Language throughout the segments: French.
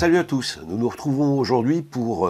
Salut à tous, nous nous retrouvons aujourd'hui pour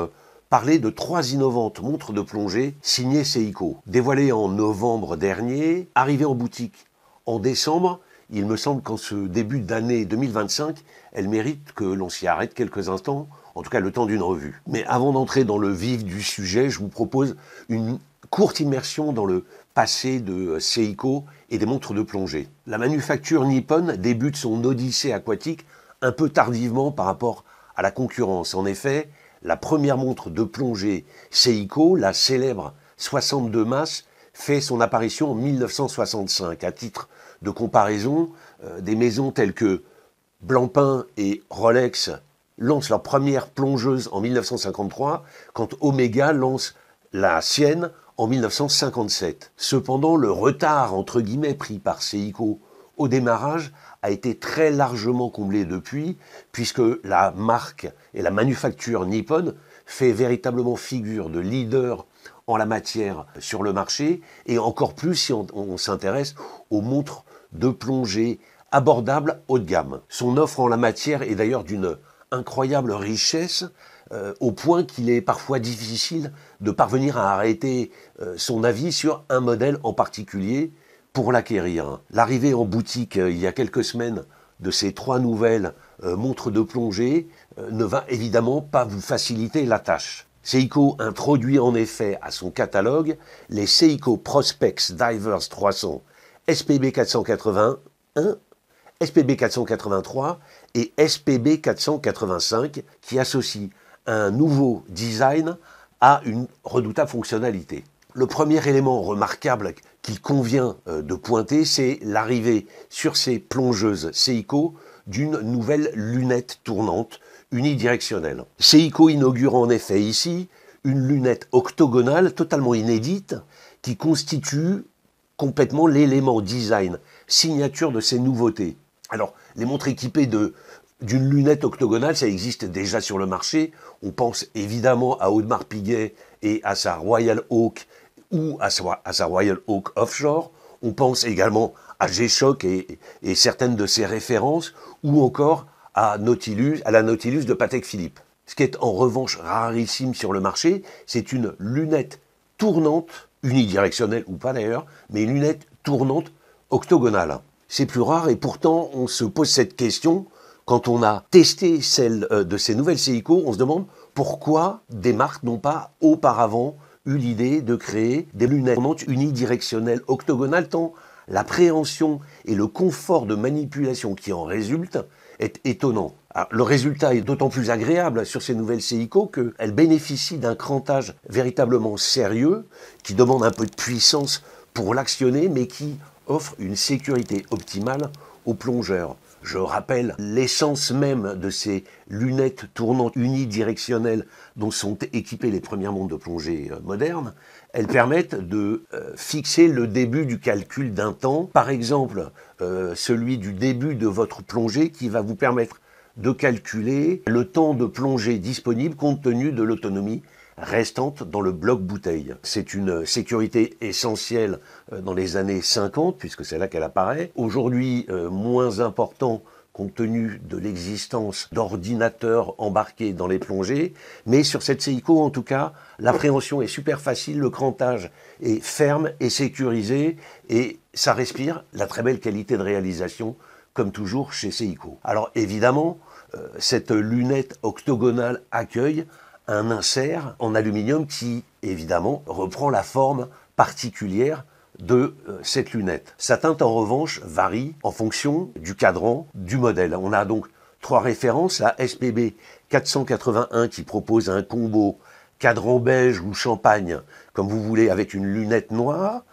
parler de 3 innovantes montres de plongée signées Seiko. Dévoilées en novembre dernier, arrivées en boutique en décembre, il me semble qu'en ce début d'année 2025, elles méritent que l'on s'y arrête quelques instants, en tout cas le temps d'une revue. Mais avant d'entrer dans le vif du sujet, je vous propose une courte immersion dans le passé de Seiko et des montres de plongée. La manufacture nippone débute son odyssée aquatique un peu tardivement par rapport à la concurrence. En effet, la première montre de plongée Seiko, la célèbre 62 masses, fait son apparition en 1965. À titre de comparaison, des maisons telles que Blancpain et Rolex lancent leur première plongeuse en 1953, quand Omega lance la sienne en 1957. Cependant, le retard entre guillemets pris par Seiko au démarrage a été très largement comblé depuis, puisque la marque et la manufacture nippone fait véritablement figure de leader en la matière sur le marché, et encore plus si on s'intéresse aux montres de plongée abordables haut de gamme. Son offre en la matière est d'ailleurs d'une incroyable richesse, au point qu'il est parfois difficile de parvenir à arrêter son avis sur un modèle en particulier pour l'acquérir. L'arrivée en boutique il y a quelques semaines de ces 3 nouvelles montres de plongée ne va évidemment pas vous faciliter la tâche. Seiko introduit en effet à son catalogue les Seiko Prospex Divers 300 SPB 481, SPB 483 et SPB 485 qui associent un nouveau design à une redoutable fonctionnalité. Le premier élément remarquable qu'il convient de pointer, c'est l'arrivée sur ces plongeuses Seiko d'une nouvelle lunette tournante unidirectionnelle. Seiko inaugure en effet ici une lunette octogonale totalement inédite qui constitue complètement l'élément design signature de ces nouveautés. Alors, les montres équipées d'une lunette octogonale, ça existe déjà sur le marché. On pense évidemment à Audemars Piguet et à sa Royal Oak ou à sa Royal Oak Offshore. On pense également à G-Shock et certaines de ses références, ou encore à la Nautilus de Patek Philippe. Ce qui est en revanche rarissime sur le marché, c'est une lunette tournante, unidirectionnelle ou pas d'ailleurs, mais une lunette tournante octogonale. C'est plus rare et pourtant on se pose cette question quand on a testé celle de ces nouvelles Seiko. On se demande pourquoi des marques n'ont pas auparavant eu l'idée de créer des lunettes unidirectionnelles octogonales, tant l'appréhension et le confort de manipulation qui en résulte est étonnant. Alors, le résultat est d'autant plus agréable sur ces nouvelles Seiko qu'elles bénéficient d'un crantage véritablement sérieux qui demande un peu de puissance pour l'actionner, mais qui offre une sécurité optimale aux plongeurs. Je rappelle l'essence même de ces lunettes tournantes unidirectionnelles dont sont équipées les premières montres de plongée modernes. Elles permettent de fixer le début du calcul d'un temps, par exemple celui du début de votre plongée, qui va vous permettre de calculer le temps de plongée disponible compte tenu de l'autonomie restante dans le bloc bouteille. C'est une sécurité essentielle dans les années 50, puisque c'est là qu'elle apparaît. Aujourd'hui, moins important compte tenu de l'existence d'ordinateurs embarqués dans les plongées. Mais sur cette Seiko, en tout cas, l'appréhension est super facile, le crantage est ferme et sécurisé, et ça respire la très belle qualité de réalisation, comme toujours chez Seiko. Alors évidemment, cette lunette octogonale accueille un insert en aluminium qui, évidemment, reprend la forme particulière de cette lunette. Sa teinte, en revanche, varie en fonction du cadran du modèle. On a donc 3 références, la SPB 481 qui propose un combo cadran beige ou champagne, comme vous voulez, avec une lunette noire,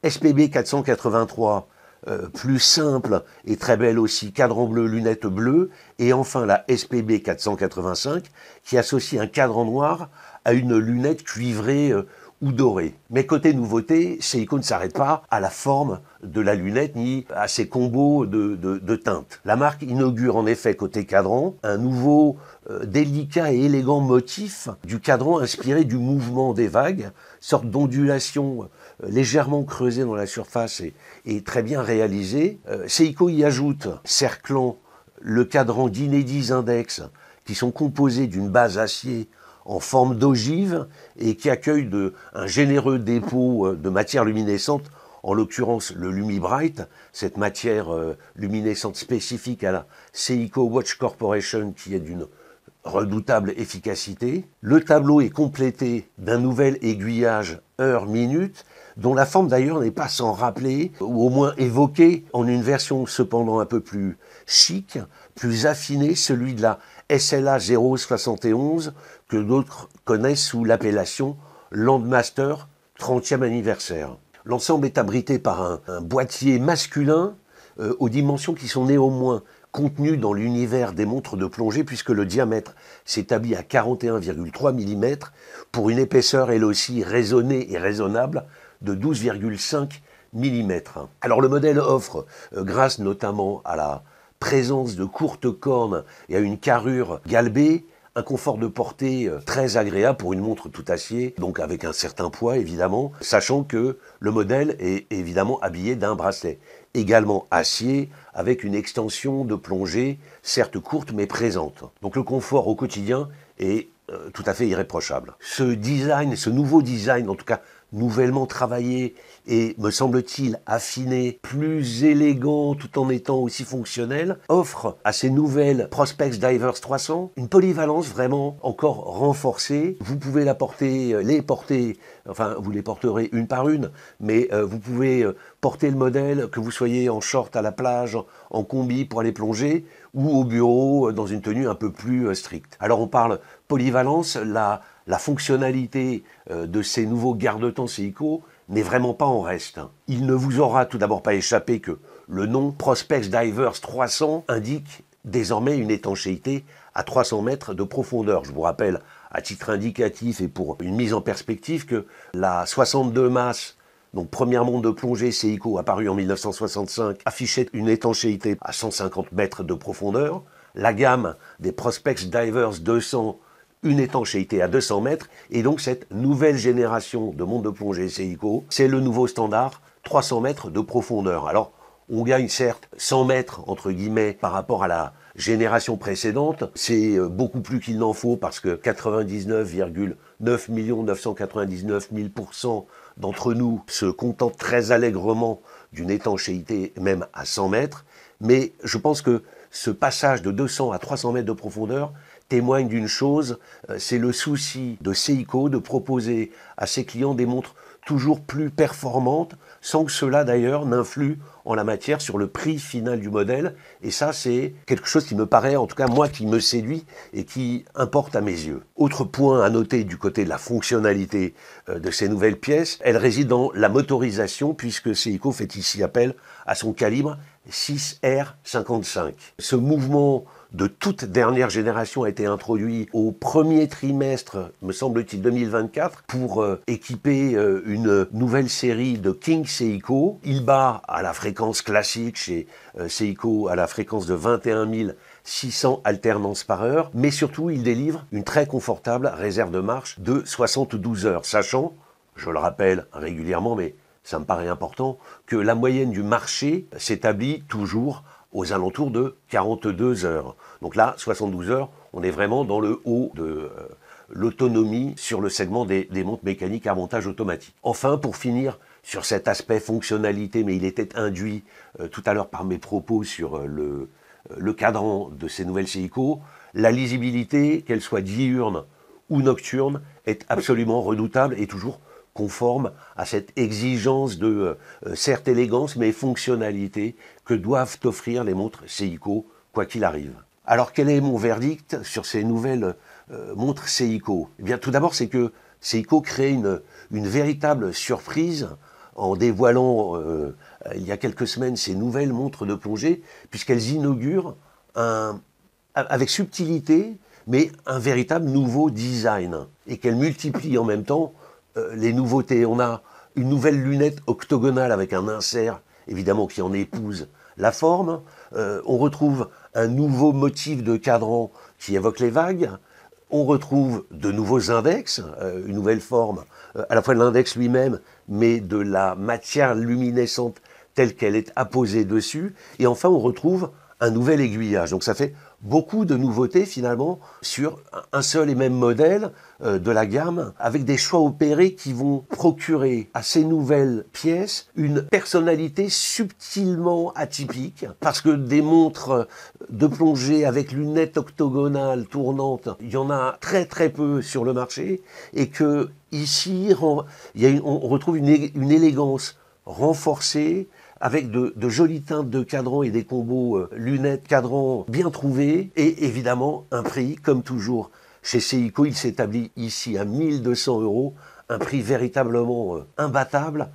SPB 483 plus simple et très belle aussi, cadran bleu, lunettes bleues, et enfin la SPB 485 qui associe un cadran noir à une lunette cuivrée ou dorée. Mais côté nouveauté, Seiko ne s'arrête pas à la forme de la lunette ni à ses combos de teintes. La marque inaugure en effet côté cadran un nouveau délicat et élégant motif du cadran inspiré du mouvement des vagues, sorte d'ondulation légèrement creusée dans la surface et très bien réalisée. Seiko y ajoute, cerclant le cadran d'Inédis Index, qui sont composés d'une base acier en forme d'ogive et qui accueillent un généreux dépôt de matière luminescente, en l'occurrence le LumiBright, cette matière luminescente spécifique à la Seiko Watch Corporation qui est d'une redoutable efficacité. Le tableau est complété d'un nouvel aiguillage heure-minute, dont la forme d'ailleurs n'est pas sans rappeler, ou au moins évoquer, en une version cependant un peu plus chic, plus affinée, celui de la SLA 071, que d'autres connaissent sous l'appellation Landmaster 30e anniversaire. L'ensemble est abrité par un boîtier masculin aux dimensions qui sont néanmoins contenues dans l'univers des montres de plongée, puisque le diamètre s'établit à 41,3 mm pour une épaisseur elle aussi raisonnée et raisonnable de 12,5 mm. Alors le modèle offre, grâce notamment à la présence de courtes cornes et à une carrure galbée, un confort de portée très agréable pour une montre tout acier, donc avec un certain poids évidemment, sachant que le modèle est évidemment habillé d'un bracelet, également acier, avec une extension de plongée, certes courte mais présente. Donc le confort au quotidien est tout à fait irréprochable. Ce design, ce nouveau design, en tout cas nouvellement travaillé et, me semble-t-il, affiné, plus élégant tout en étant aussi fonctionnel, offre à ces nouvelles Prospex Divers 300 une polyvalence vraiment encore renforcée. Vous pouvez les porter, enfin vous les porterez une par une, mais vous pouvez porter le modèle, que vous soyez en short à la plage, en combi pour aller plonger, ou au bureau dans une tenue un peu plus stricte. Alors on parle polyvalence, la fonctionnalité de ces nouveaux garde-temps Seiko n'est vraiment pas en reste. Il ne vous aura tout d'abord pas échappé que le nom Prospex Divers 300 indique désormais une étanchéité à 300 mètres de profondeur. Je vous rappelle, à titre indicatif et pour une mise en perspective, que la 62 Mass, donc première montre de plongée Seiko apparue en 1965, affichait une étanchéité à 150 mètres de profondeur. La gamme des Prospex Divers 200, une étanchéité à 200 mètres, et donc cette nouvelle génération de montres de plongée Seiko, c'est le nouveau standard, 300 mètres de profondeur. Alors, on gagne certes 100 mètres, entre guillemets, par rapport à la génération précédente. C'est beaucoup plus qu'il n'en faut, parce que 99,9 999 000% d'entre nous se contentent très allègrement d'une étanchéité même à 100 mètres. Mais je pense que ce passage de 200 à 300 mètres de profondeur témoigne d'une chose, c'est le souci de Seiko de proposer à ses clients des montres toujours plus performantes, sans que cela d'ailleurs n'influe en la matière sur le prix final du modèle. Et ça, c'est quelque chose qui me paraît, en tout cas moi, qui me séduit et qui importe à mes yeux. Autre point à noter du côté de la fonctionnalité de ces nouvelles pièces, elle réside dans la motorisation, puisque Seiko fait ici appel à son calibre 6R55. Ce mouvement de toute dernière génération a été introduit au premier trimestre, me semble-t-il, 2024, pour équiper une nouvelle série de King Seiko. Il bat à la fréquence classique chez Seiko, à la fréquence de 21 600 alternances par heure, mais surtout il délivre une très confortable réserve de marche de 72 heures, sachant, je le rappelle régulièrement, mais ça me paraît important, que la moyenne du marché s'établit toujours aux alentours de 42 heures. Donc là, 72 heures, on est vraiment dans le haut de l'autonomie sur le segment des montres mécaniques à montage automatique. Enfin, pour finir sur cet aspect fonctionnalité, mais il était induit tout à l'heure par mes propos sur le cadran de ces nouvelles Seiko, la lisibilité, qu'elle soit diurne ou nocturne, est absolument redoutable et toujours conforme à cette exigence de, certes élégance, mais fonctionnalité que doivent offrir les montres Seiko, quoi qu'il arrive. Alors quel est mon verdict sur ces nouvelles montres Seiko? Eh bien tout d'abord, c'est que Seiko crée une véritable surprise en dévoilant il y a quelques semaines ces nouvelles montres de plongée, puisqu'elles inaugurent avec subtilité, mais un véritable nouveau design, et qu'elles multiplient en même temps les nouveautés. On a une nouvelle lunette octogonale avec un insert, évidemment, qui en épouse la forme. On retrouve un nouveau motif de cadran qui évoque les vagues. On retrouve de nouveaux index, une nouvelle forme, à la fois de l'index lui-même, mais de la matière luminescente telle qu'elle est apposée dessus. Et enfin, on retrouve un nouvel aiguillage. Donc ça fait beaucoup de nouveautés finalement sur un seul et même modèle de la gamme, avec des choix opérés qui vont procurer à ces nouvelles pièces une personnalité subtilement atypique, parce que des montres de plongée avec lunettes octogonales tournantes, il y en a très très peu sur le marché, et que ici on retrouve une élégance renforcée, avec de jolies teintes de cadrans et des combos lunettes cadrans bien trouvés, et évidemment un prix, comme toujours chez Seiko, il s'établit ici à 1 200 €, un prix véritablement imbattable,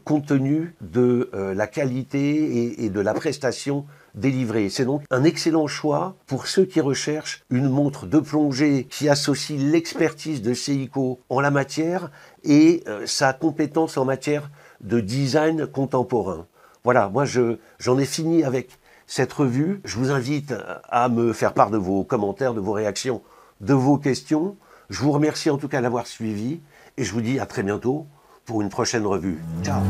compte tenu de la qualité et de la prestation délivrée. C'est donc un excellent choix pour ceux qui recherchent une montre de plongée qui associe l'expertise de Seiko en la matière et sa compétence en matière de design contemporain. Voilà, moi j'en ai fini avec cette revue. Je vous invite à me faire part de vos commentaires, de vos réactions, de vos questions. Je vous remercie en tout cas d'avoir suivi et je vous dis à très bientôt pour une prochaine revue. Ciao!